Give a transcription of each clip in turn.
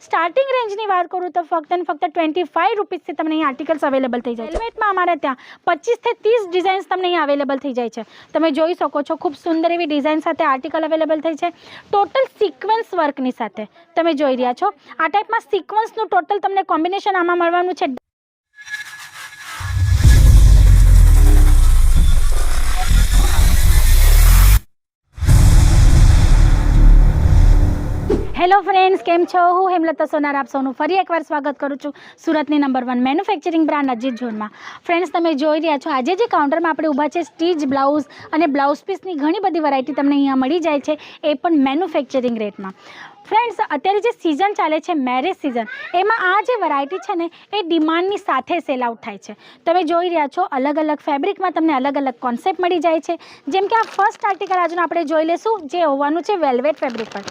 Starting रेंजनी बात करूँ तो फक्त ने फक्त 25 રૂપીસથી તમને અહીં આર્ટિકલ્સ અવેલેબલ થઈ જાય છે। વેલવેટમાં અમારે ત્યાં 25 થી 30 ડિઝાઇન્સ તમને અહીં અવેલેબલ થઈ જાય છે। તમે જોઈ શકો છો ખૂબ સુંદર એવી ડિઝાઇન સાથે આર્ટિકલ અવેલેબલ થઈ છે, ટોટલ સિક્વન્સ વર્કની સાથે તમે જોઈ રહ્યા છો। આ ટાઈપમાં સિક્વન્સનું ટોટલ તમને કોમ્બિનેશન આમાં મળવાનું છે। हेलो फ्रेंड्स, केम छो? हूँ हेमलता सोनार आप सौનું ફરી એકવાર સ્વાગત કરું છું સુરતની નંબર 1 મેન્યુફેક્ચરિંગ બ્રાન્ડ અજીત ઝોનમાં। ફ્રેન્ડ્સ, તમે જોઈ રહ્યા છો આજે જે કાઉન્ટરમાં આપણે ઊભા છે સ્ટીચ બ્લાઉઝ અને બ્લાઉઝ પીસની ઘણી બધી વેરાયટી તમને અહીંયા મળી જાય છે, એ પણ મેન્યુફેક્ચરિંગ રેટમાં। ફ્રેન્ડ્સ, અત્યારે જે સિઝન ચાલે છે મેરેજ સિઝન, એમાં આ જે વેરાયટી છે ને એ ડિમાન્ડની સાથે સેલ આઉટ થાય છે। તમે જોઈ રહ્યા છો અલગ અલગ ફેબ્રિકમાં તમને અલગ અલગ કોન્સેપ્ટ મળી જાય છે। જેમ કે આ ફર્સ્ટ આર્ટિકલ આજનું આપણે જોઈ લેશું, જે હોવાનું છે વેલ્વેટ ફેબ્રિક પર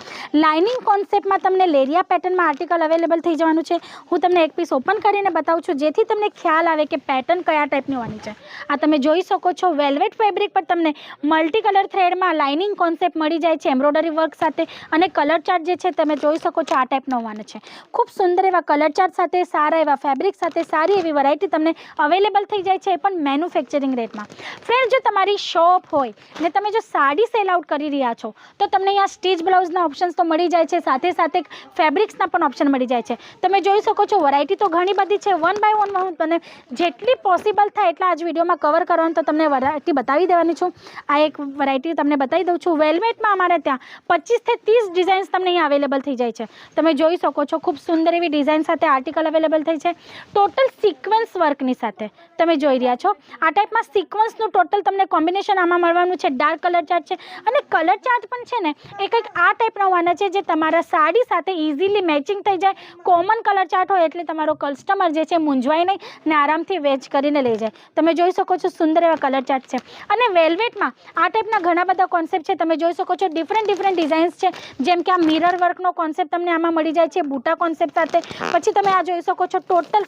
લાઇનિંગ કોન્સેપ્ટમાં તમને લેરિયા પેટર્નમાં આર્ટિકલ અવેલેબલ થઈ જવાનું છે। હું તમને એક પીસ ઓપન કરીને બતાવું છું જેથી તમને ખ્યાલ આવે કે પેટર્ન કયા ટાઈપની હોવાની છે। આ તમે જોઈ શકો છો વેલ્વેટ ફેબ્રિક પર તમને મલ્ટી કલર થ્રેડમાં લાઇનિંગ કોન્સેપ્ટ મળી જાય છે એમ્બ્રોઇડરી વર્ક સાથે, અને કલર ચાર્ટ જે છે તમે જોઈ શકો છો આ ટાઈપનો હોવાનો છે। ખૂબ સુંદર એવા કલર ચાર્ટ સાથે, સારા એવા ફેબ્રિક સાથે સારી એવી વેરાયટી તમને અવેલેબલ થઈ જાય છે, એ પણ મેન્યુફેક્ચરિંગ રેટમાં। ફ્રેન્ડ, જો તમારી શોપ હોય ને તમે જો સાડી સેલ આઉટ કરી રહ્યા છો તો તમને અહીંયા સ્ટીચ બ્લાઉઝના ઓપ્શન્સ તો મળી જાય છે, સાથે સાથે ફેબ્રિક્સના પણ ઓપ્શન મળી જાય છે। તમે જોઈ શકો છો વેરાયટી તો ઘણી બધી છે। વન બાય વન હું તમને જેટલી પોસિબલ થાય એટલા આજ વિડીયોમાં કવર કરવાનું તો તમને વેરાયટી બતાવી દેવાની છું। આ એક વેરાયટી તમને બતાવી દઉં છું। વેલ્વેટમાં અમારે ત્યાં 25 થી 30 ડિઝાઇન્સ તમને અહીંયા અવેલેબલ થઈ જાય છે। તમે જોઈ શકો છો ખૂબ સુંદર એવી ડિઝાઇન સાથે આર્ટિકલ અવેલેબલ થઈ છે, ટોટલ સિક્વન્સ વર્કની સાથે તમે જોઈ રહ્યા છો। આ ટાઈપમાં સિક્વન્સનું ટોટલ તમને કોમ્બિનેશન આમાં મળવાનું છે। ડાર્ક કલર ચાર્ટ છે, અને કલર ચાર્ટ પણ છે ને એ કંઈક આ ટાઈપના હોવાના છે જે તમારા સાડી સાથે ઇઝીલી મેચિંગ થઈ જાય। કોમન કલર ચાર્ટ હોય એટલે તમારો કસ્ટમર જે છે મૂંઝવાય નહીં ને આરામથી વેચ કરીને લઈ જાય। તમે જોઈ શકો છો સુંદર એવા કલર ચાર્ટ છે, અને વેલ્વેટમાં આ ટાઈપના ઘણા બધા કોન્સેપ્ટ છે। તમે જોઈ શકો છો ડિફરન્ટ ડિઝાઇન્સ છે, જેમ કે આ મિરર વર્કનો કોન્સેપ્ટ તમને આમાં મળી જાય છે બૂટા કોન્સેપ્ટ સાથે। પછી તમે આ જોઈ શકો છો ટોટલ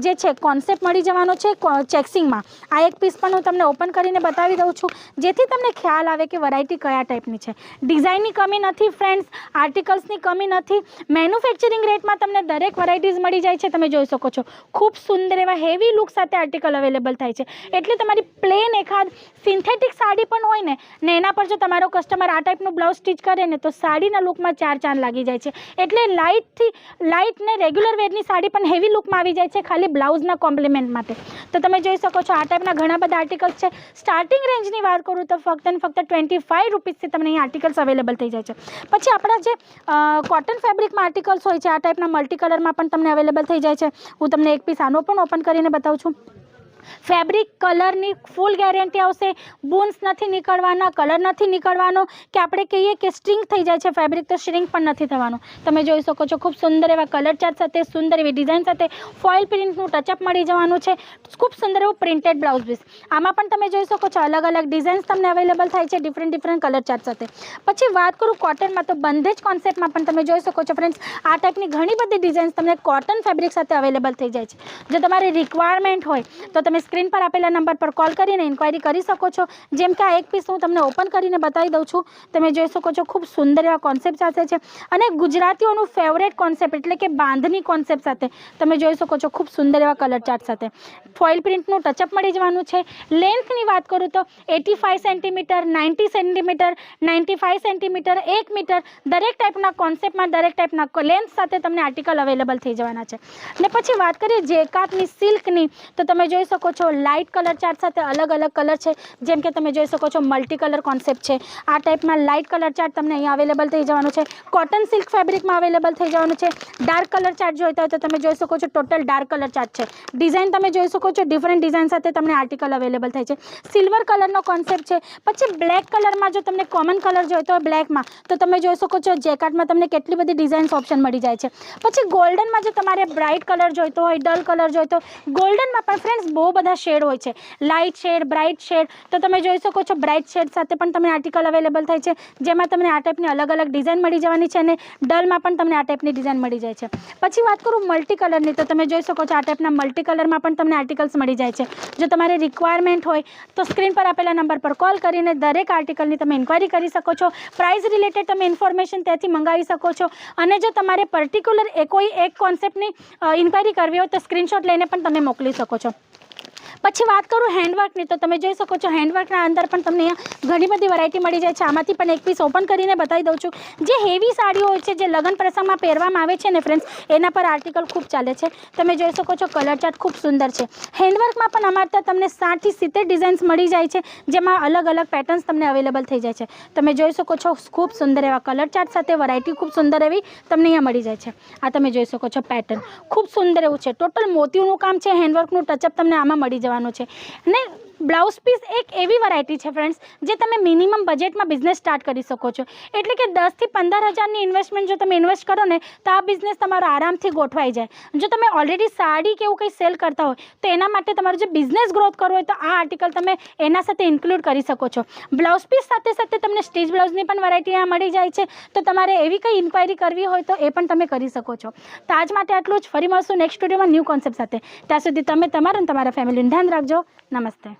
જે છે કોન્સેપ્ટ મળી જવાનો છે ચેક્સિંગમાં। આ એક પીસ પણ હું તમને ઓપન કરીને બતાવી દઉં છું જેથી તમને ખ્યાલ આવે કે વેરાયટી કયા ટાઈપની છે। ડિઝાઇનની કમી નથી ફ્રેન્ડ્સ, આર્ટિકલ્સની કમી નથી, મેન્યુફેક્ચરિંગ રેટમાં તમને દરેક વેરાયટીઝ મળી જાય છે। તમે જોઈ શકો છો ખૂબ સુંદર એવા હેવી લુક સાથે આર્ટિકલ અવેલેબલ થાય છે, એટલે તમારી પ્લેન એકાદ સિન્થેટિક સાડી પણ હોય ને એના પર જો તમારો કસ્ટમર આ ટાઈપનું બ્લાઉઝ સ્ટિચ કરે ને તો સાડીના લુકમાં 4 ચાંદ લાગી જાય છે। એટલે લાઇટ ને રેગ્યુલર વેરની સાડી પણ હેવી લુકમાં આવી જાય છે ખાલી બ્લાઉઝના કોમ્પ્લિમેન્ટ માટે। તો તમે જોઈ શકો છો આ ટાઈપના ઘણા બધા આર્ટિકલ્સ છે। સ્ટાર્ટિંગ રેન્જની વાત કરું તો ફક્ત ને ફક્ત 25 રૂપીસથી તમને અહીં આર્ટિકલ્સ અવેલેબલ થઈ જાય છે। પછી આપણા જે કોટન ફેબ્રિકમાં આર્ટિકલ્સ હોય છે આ ટાઈપના મલ્ટી કલરમાં પણ તમને અવેલેબલ થઈ જાય છે। હું તમને એક પીસ આનો પણ ઓપન કરીને બતાવું છું। ફેબ્રિક કલરની ફૂલ ગેરંટી આવશે, બૂન્સ નથી નીકળવાના, કલર નથી નીકળવાનો, કે આપણે કહીએ કે સ્ટ્રિંગ થઈ જાય છે ફેબ્રિક તો શ્રિંક પણ નથી થવાનું। તમે જોઈ શકો છો ખૂબ સુંદર એવા કલર ચાર્ટ સાથે, સુંદર એવી ડિઝાઇન સાથે ફોઇલ પ્રિન્ટનું ટચઅપ મળી જવાનું છે। ખૂબ સુંદર એવું પ્રિન્ટેડ બ્લાઉઝ પીસ, આમાં પણ તમે જોઈ શકો છો અલગ અલગ ડિઝાઇન્સ તમને અવેલેબલ થાય છે ડિફરન્ટ કલર ચાર્ટ સાથે। પછી વાત કરું કોટનમાં તો બંધેજ કોન્સેપ્ટમાં પણ તમે જોઈ શકો છો ફ્રેન્ડ્સ આ ટાઈપની ઘણી બધી ડિઝાઇન્સ તમને કોટન ફેબ્રિક સાથે અવેલેબલ થઈ જાય છે। જો તમારી રિક્વાયરમેન્ટ હોય તો તમે સ્ક્રીન પર આપેલા નંબર પર કોલ કરીને ઇન્ક્વાયરી કરી શકો છો। જેમ કે આ એક પીસ હું તમને ઓપન કરીને બતાવી દઉં છું। તમે જોઈ શકો છો ખૂબ સુંદર એવા કોન્સેપ્ટ સાથે છે, અને ગુજરાતીઓનું ફેવરેટ કોન્સેપ્ટ એટલે કે બાંધની કોન્સેપ્ટ સાથે તમે જોઈ શકો છો ખૂબ સુંદર એવા કલર ચાર્ટ સાથે ફોઇલ પ્રિન્ટનું ટચઅપ મળી જવાનું છે। લેન્થની વાત કરું તો 85 સેન્ટીમીટર, 90 સેન્ટીમીટર, 95 સેન્ટીમીટર, 1 મીટર દરેક ટાઈપના કોન્સેપ્ટમાં દરેક ટાઈપના લેન્થ સાથે તમને આર્ટિકલ અવેલેબલ થઈ જવાના છે। ને પછી વાત કરીએ જેકાટની, સિલ્કની, તો તમે જોઈ શકો છો લાઇટ કલર ચાર્ટ સાથે અલગ અલગ કલર છે, જેમ કે તમે જોઈ શકો છો મલ્ટી કલર કોન્સેપ્ટ છે। આ ટાઈપમાં લાઇટ કલર ચાર્ટ તમને અહીંયા અવેલેબલ થઈ જવાનું છે, કોટન સિલ્ક ફેબ્રિકમાં અવેલેબલ થઈ જવાનું છે। ડાર્ક કલર ચાર્ટ જોઈતા હોય તો તમે જોઈ શકો છો ટોટલ ડાર્ક કલર ચાર્ટ છે। ડિઝાઇન તમે જોઈ શકો છો ડિફરન્ટ ડિઝાઇન સાથે તમને આર્ટિકલ અવેલેબલ થાય છે। સિલ્વર કલરનો કોન્સેપ્ટ છે। પછી બ્લેક કલરમાં જો તમને કોમન કલર જોઈતો હોય બ્લેકમાં તો તમે જોઈ શકો છો જેકાર્ડમાં તમને કેટલી બધી ડિઝાઇન્સ ઓપ્શન મળી જાય છે। પછી ગોલ્ડનમાં જો તમારે બ્રાઇટ કલર જોઈતો હોય, ડલ કલર જોઈતો હોય, ગોલ્ડનમાં પણ ફ્રેન્ડ્સ બહુ બહુ બધા શેડ હોય છે, લાઇટ શેડ, બ્રાઇટ શેડ. તો તમે જોઈ શકો છો બ્રાઇટ શેડ સાથે પણ તમને આર્ટિકલ અવેલેબલ થાય છે, જેમાં તમને આ ટાઈપની અલગ અલગ ડિઝાઇન મળી જવાની છે અને ડલમાં પણ તમને આ ટાઈપની ડિઝાઇન મળી જાય છે. પછી વાત કરું મલ્ટી કલરની, તો તમે જોઈ શકો છો આ ટાઈપના મલ્ટી કલરમાં પણ તમને આર્ટિકલ્સ મળી જાય છે. જો તમારે રિક્વાયરમેન્ટ હોય તો સ્ક્રીન પર આપેલા નંબર પર કોલ કરીને દરેક આર્ટિકલની તમે ઇન્ક્વાયરી કરી શકો છો. પ્રાઇસ રિલેટેડ તમે ઇન્ફોર્મેશન ત્યાંથી મંગાવી શકો છો. અને જો તમારે પર્ટિક્યુલર કોઈ એક કોન્સેપ્ટની ઇન્ક્વાયરી કરવી હોય તો સ્ક્રીનશોટ લઈને પણ તમે મોકલી શકો છો. પછી વાત કરું હેન્ડવર્કની, તો તમે જોઈ શકો છો હેન્ડવર્કના અંદર પણ તમને અહીંયા ઘણી બધી વેરાયટી મળી જાય છે. આમાંથી પણ એક પીસ ઓપન કરીને બતાવી દઉં છું. જે હેવી સાડીઓ હોય છે, જે લગ્ન પ્રસંગમાં પહેરવામાં આવે છે ને ફ્રેન્ડ્સ, એના પર આર્ટિકલ ખૂબ ચાલે છે. તમે જોઈ શકો છો કલર ચાર્ટ ખૂબ સુંદર છે. હેન્ડવર્કમાં પણ અમારે ત્યાં તમને 60 થી 70 ડિઝાઇન્સ મળી જાય છે, જેમાં અલગ અલગ પેટર્ન્સ તમને અવેલેબલ થઈ જાય છે. તમે જોઈ શકો છો ખૂબ સુંદર એવા કલર ચાર્ટ સાથે વેરાયટી ખૂબ સુંદર એવી તમને અહીંયા મળી જાય છે. આ તમે જોઈ શકો છો પેટર્ન ખૂબ સુંદર એવું છે. ટોટલ મોતીનું કામ છે, હેન્ડવર્કનું ટચઅપ તમને આમાં મળી જવાનું છે. ને બ્લાઉઝ પીસ એક એવી વેરાયટી છે ફ્રેન્ડ્સ, જે તમે મિનિમમ બજેટમાં બિઝનેસ સ્ટાર્ટ કરી શકો છો. એટલે કે 10 થી 15,000ની ઇન્વેસ્ટમેન્ટ જો તમે ઇન્વેસ્ટ કરો ને, તો આ બિઝનેસ તમારો આરામથી ગોઠવાઈ જાય. જો તમે ઓલરેડી સાડી કે એવું કંઈ સેલ કરતા હોય તો એના માટે તમારો જે બિઝનેસ ગ્રોથ કરવો હોય તો આ આર્ટિકલ તમે એના સાથે ઇન્ક્લુડ કરી શકો છો. બ્લાઉઝ પીસ સાથે સાથે તમને સ્ટીચ બ્લાઉઝની પણ વેરાયટી આ મળી જાય છે. તો તમારે એવી કંઈ ઇન્ક્વાયરી કરવી હોય તો એ પણ તમે કરી શકો છો. તો આજ માટે આટલું જ. ફરી મળશું નેક્સ્ટ વિડીયોમાં ન્યૂ કોન્સેપ્ટ સાથે. ત્યાં સુધી તમે તમારું અને તમારા ફેમિલીનું ધ્યાન રાખજો. નમસ્તે.